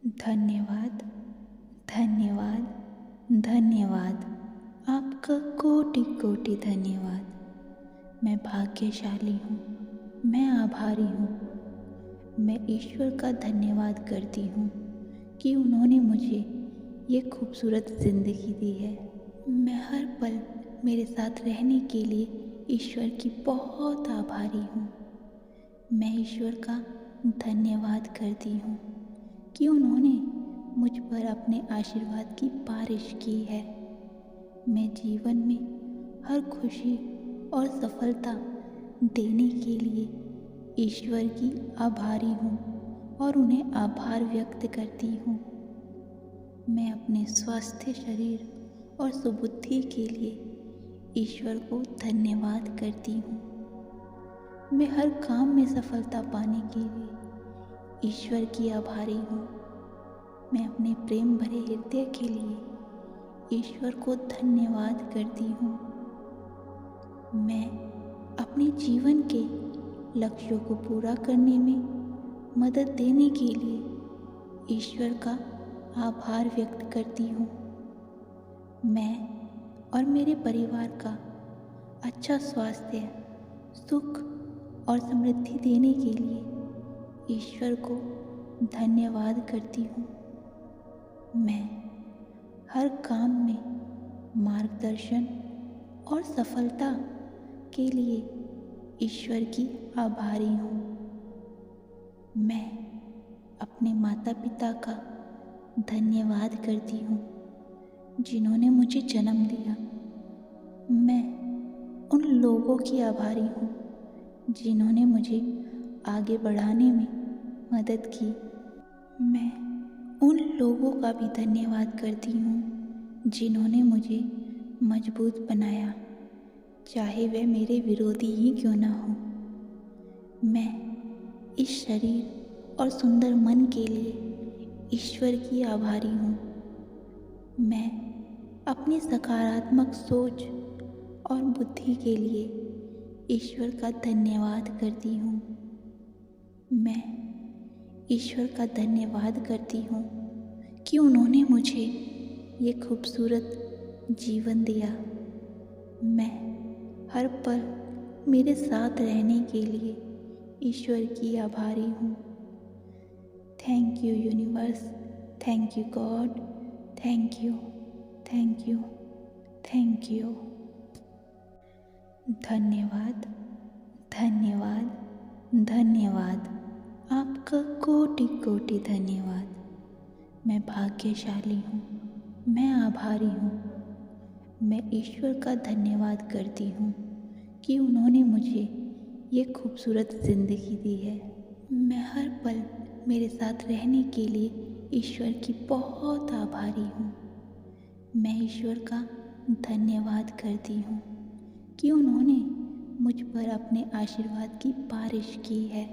धन्यवाद, धन्यवाद, धन्यवाद। आपका कोटि कोटि धन्यवाद। मैं भाग्यशाली हूँ, मैं आभारी हूँ। मैं ईश्वर का धन्यवाद करती हूँ कि उन्होंने मुझे ये खूबसूरत ज़िंदगी दी है। मैं हर पल मेरे साथ रहने के लिए ईश्वर की बहुत आभारी हूँ। मैं ईश्वर का धन्यवाद करती हूँ कि उन्होंने मुझ पर अपने आशीर्वाद की बारिश की है। मैं जीवन में हर खुशी और सफलता देने के लिए ईश्वर की आभारी हूँ और उन्हें आभार व्यक्त करती हूँ। मैं अपने स्वस्थ शरीर और सुबुद्धि के लिए ईश्वर को धन्यवाद करती हूँ। मैं हर काम में सफलता पाने के लिए ईश्वर की आभारी हूँ। मैं अपने प्रेम भरे हृदय के लिए ईश्वर को धन्यवाद करती हूँ। मैं अपने जीवन के लक्ष्यों को पूरा करने में मदद देने के लिए ईश्वर का आभार व्यक्त करती हूँ। मैं और मेरे परिवार का अच्छा स्वास्थ्य, सुख और समृद्धि देने के लिए ईश्वर को धन्यवाद करती हूँ। मैं हर काम में मार्गदर्शन और सफलता के लिए ईश्वर की आभारी हूँ। मैं अपने माता पिता का धन्यवाद करती हूँ जिन्होंने मुझे जन्म दिया। मैं उन लोगों की आभारी हूँ जिन्होंने मुझे आगे बढ़ाने में मदद की। मैं उन लोगों का भी धन्यवाद करती हूँ जिन्होंने मुझे मजबूत बनाया, चाहे वे मेरे विरोधी ही क्यों ना हो। मैं इस शरीर और सुंदर मन के लिए ईश्वर की आभारी हूँ। मैं अपनी सकारात्मक सोच और बुद्धि के लिए ईश्वर का धन्यवाद करती हूँ। मैं ईश्वर का धन्यवाद करती हूँ कि उन्होंने मुझे ये खूबसूरत जीवन दिया। मैं हर पल मेरे साथ रहने के लिए ईश्वर की आभारी हूँ। Thank you universe, thank you God, thank you, thank you, thank you. धन्यवाद, धन्यवाद, धन्यवाद। आपका कोटि कोटि धन्यवाद। मैं भाग्यशाली हूँ, मैं आभारी हूँ। मैं ईश्वर का धन्यवाद करती हूँ कि उन्होंने मुझे ये खूबसूरत ज़िंदगी दी है। मैं हर पल मेरे साथ रहने के लिए ईश्वर की बहुत आभारी हूँ। मैं ईश्वर का धन्यवाद करती हूँ कि उन्होंने मुझ पर अपने आशीर्वाद की बारिश की है।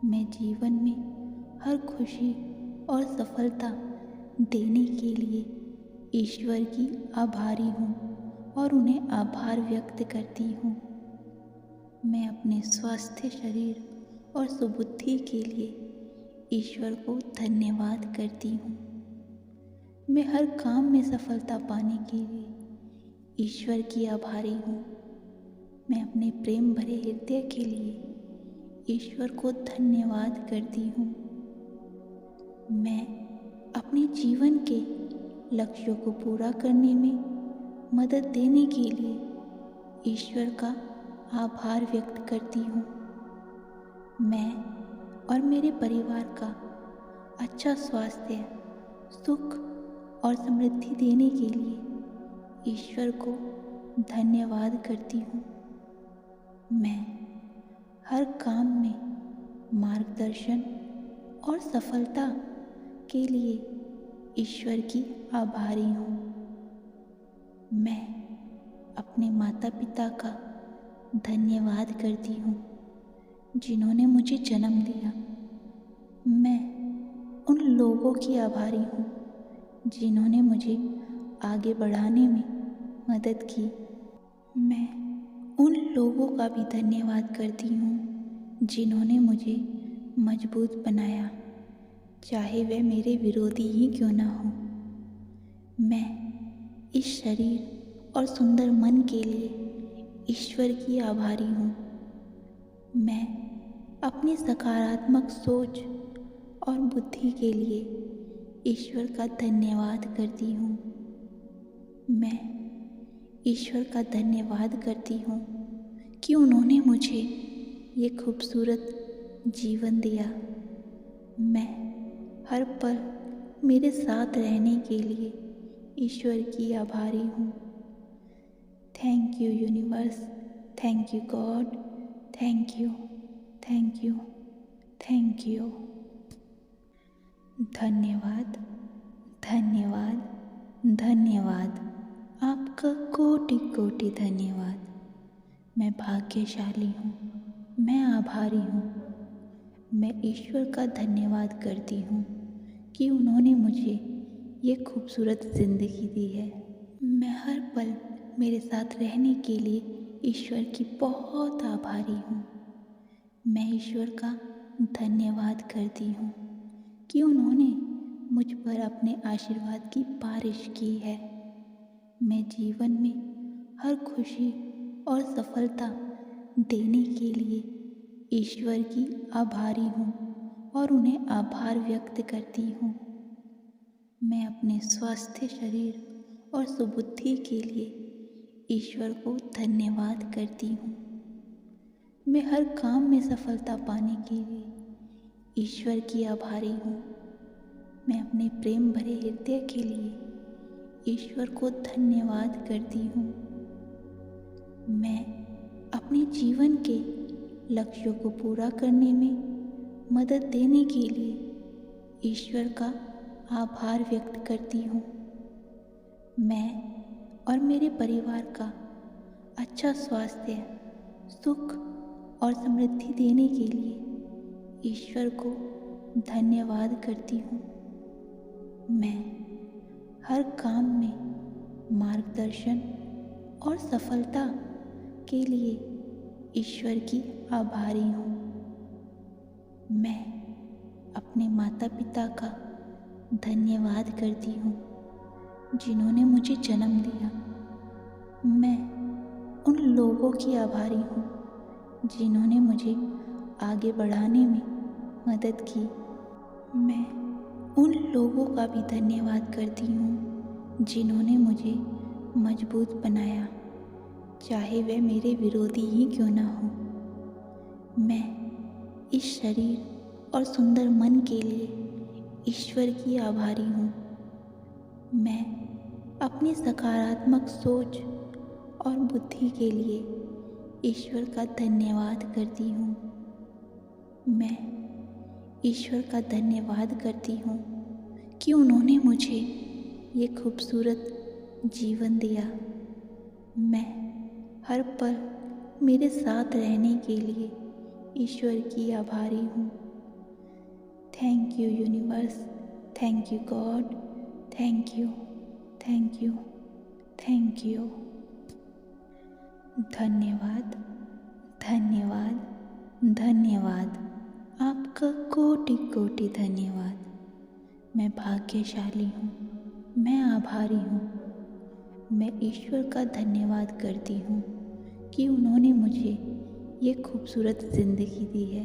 मैं जीवन में हर खुशी और सफलता देने के लिए ईश्वर की आभारी हूँ और उन्हें आभार व्यक्त करती हूँ। मैं अपने स्वस्थ शरीर और सुबुद्धि के लिए ईश्वर को धन्यवाद करती हूँ। मैं हर काम में सफलता पाने के लिए ईश्वर की आभारी हूँ। मैं अपने प्रेम भरे हृदय के लिए ईश्वर को धन्यवाद करती हूँ। मैं अपने जीवन के लक्ष्यों को पूरा करने में मदद देने के लिए ईश्वर का आभार व्यक्त करती हूँ। मैं और मेरे परिवार का अच्छा स्वास्थ्य, सुख और समृद्धि देने के लिए ईश्वर को धन्यवाद करती हूँ। मैं हर काम में मार्गदर्शन और सफलता के लिए ईश्वर की आभारी हूँ। मैं अपने माता पिता का धन्यवाद करती हूँ जिन्होंने मुझे जन्म दिया। मैं उन लोगों की आभारी हूँ जिन्होंने मुझे आगे बढ़ाने में मदद की। मैं उन लोगों का भी धन्यवाद करती हूँ जिन्होंने मुझे मजबूत बनाया, चाहे वह मेरे विरोधी ही क्यों ना हो। मैं इस शरीर और सुंदर मन के लिए ईश्वर की आभारी हूँ। मैं अपनी सकारात्मक सोच और बुद्धि के लिए ईश्वर का धन्यवाद करती हूँ। मैं ईश्वर का धन्यवाद करती हूँ कि उन्होंने मुझे ये खूबसूरत जीवन दिया। मैं हर पल मेरे साथ रहने के लिए ईश्वर की आभारी हूँ। Thank you universe, thank you God, thank you, thank you, thank you. धन्यवाद, धन्यवाद, धन्यवाद। आपका कोटि कोटि धन्यवाद। मैं भाग्यशाली हूँ, मैं आभारी हूँ। मैं ईश्वर का धन्यवाद करती हूँ कि उन्होंने मुझे ये खूबसूरत ज़िंदगी दी है। मैं हर पल मेरे साथ रहने के लिए ईश्वर की बहुत आभारी हूँ। मैं ईश्वर का धन्यवाद करती हूँ कि उन्होंने मुझ पर अपने आशीर्वाद की बारिश की है। मैं जीवन में हर खुशी और सफलता देने के लिए ईश्वर की आभारी हूँ और उन्हें आभार व्यक्त करती हूँ। मैं अपने स्वस्थ शरीर और सुबुद्धि के लिए ईश्वर को धन्यवाद करती हूँ। मैं हर काम में सफलता पाने के लिए ईश्वर की आभारी हूँ। मैं अपने प्रेम भरे हृदय के लिए ईश्वर को धन्यवाद करती हूँ। मैं अपने जीवन के लक्ष्यों को पूरा करने में मदद देने के लिए ईश्वर का आभार व्यक्त करती हूँ। मैं और मेरे परिवार का अच्छा स्वास्थ्य, सुख और समृद्धि देने के लिए ईश्वर को धन्यवाद करती हूँ। मैं हर काम में मार्गदर्शन और सफलता के लिए ईश्वर की आभारी हूँ। मैं अपने माता पिता का धन्यवाद करती हूँ जिन्होंने मुझे जन्म दिया। मैं उन लोगों की आभारी हूँ जिन्होंने मुझे आगे बढ़ाने में मदद की। मैं उन लोगों का भी धन्यवाद करती हूँ जिन्होंने मुझे मजबूत बनाया, चाहे वह मेरे विरोधी ही क्यों ना हो। मैं इस शरीर और सुंदर मन के लिए ईश्वर की आभारी हूँ। मैं अपनी सकारात्मक सोच और बुद्धि के लिए ईश्वर का धन्यवाद करती हूँ। मैं ईश्वर का धन्यवाद करती हूँ कि उन्होंने मुझे ये खूबसूरत जीवन दिया। मैं हर पल मेरे साथ रहने के लिए ईश्वर की आभारी हूँ। Thank you universe, thank you God, thank you, thank you, thank you. धन्यवाद, धन्यवाद, धन्यवाद। आपका कोटि कोटि धन्यवाद। मैं भाग्यशाली हूँ, मैं आभारी हूँ। मैं ईश्वर का धन्यवाद करती हूँ कि उन्होंने मुझे ये खूबसूरत ज़िंदगी दी है।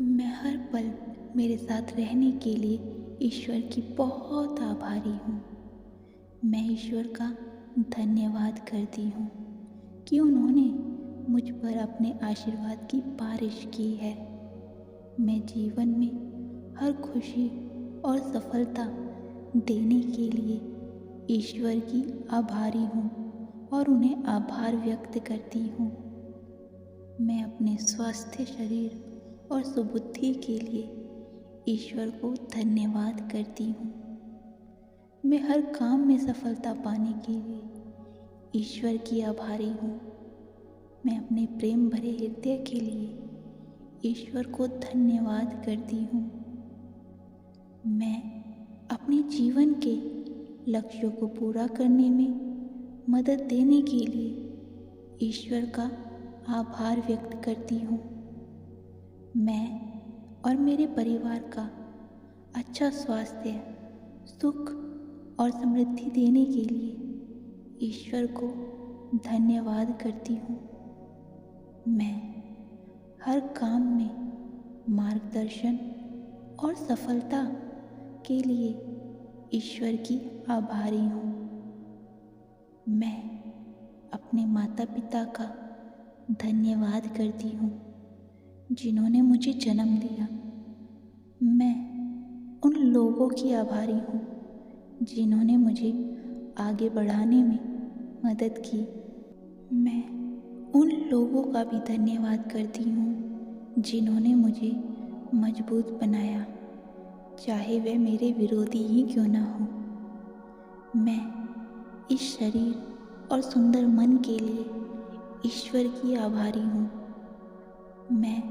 मैं हर पल मेरे साथ रहने के लिए ईश्वर की बहुत आभारी हूँ। मैं ईश्वर का धन्यवाद करती हूँ कि उन्होंने मुझ पर अपने आशीर्वाद की बारिश की है। मैं जीवन में हर खुशी और सफलता देने के लिए ईश्वर की आभारी हूँ और उन्हें आभार व्यक्त करती हूँ। मैं अपने स्वस्थ शरीर और सुबुद्धि के लिए ईश्वर को धन्यवाद करती हूँ। मैं हर काम में सफलता पाने के लिए ईश्वर की आभारी हूँ। मैं अपने प्रेम भरे हृदय के लिए ईश्वर को धन्यवाद करती हूँ। मैं अपने जीवन के लक्ष्यों को पूरा करने में मदद देने के लिए ईश्वर का आभार व्यक्त करती हूँ। मैं और मेरे परिवार का अच्छा स्वास्थ्य, सुख और समृद्धि देने के लिए ईश्वर को धन्यवाद करती हूँ। मैं हर काम में मार्गदर्शन और सफलता के लिए ईश्वर की आभारी हूँ। मैं अपने माता पिता का धन्यवाद करती हूँ जिन्होंने मुझे जन्म दिया। मैं उन लोगों की आभारी हूँ जिन्होंने मुझे आगे बढ़ाने में मदद की। मैं उन लोगों का भी धन्यवाद करती हूँ जिन्होंने मुझे मजबूत बनाया, चाहे वे मेरे विरोधी ही क्यों ना हो। मैं इस शरीर और सुंदर मन के लिए ईश्वर की आभारी हूँ। मैं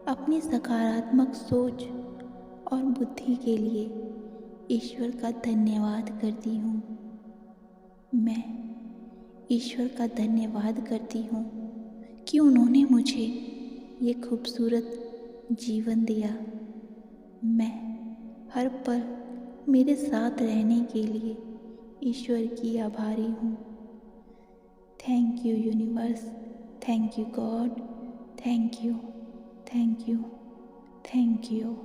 अपनी सकारात्मक सोच और बुद्धि के लिए ईश्वर का धन्यवाद करती हूँ। मैं ईश्वर का धन्यवाद करती हूँ कि उन्होंने मुझे ये खूबसूरत जीवन दिया। मैं हर पल मेरे साथ रहने के लिए ईश्वर की आभारी हूँ। Thank you universe, thank you God, thank you, thank you, thank you.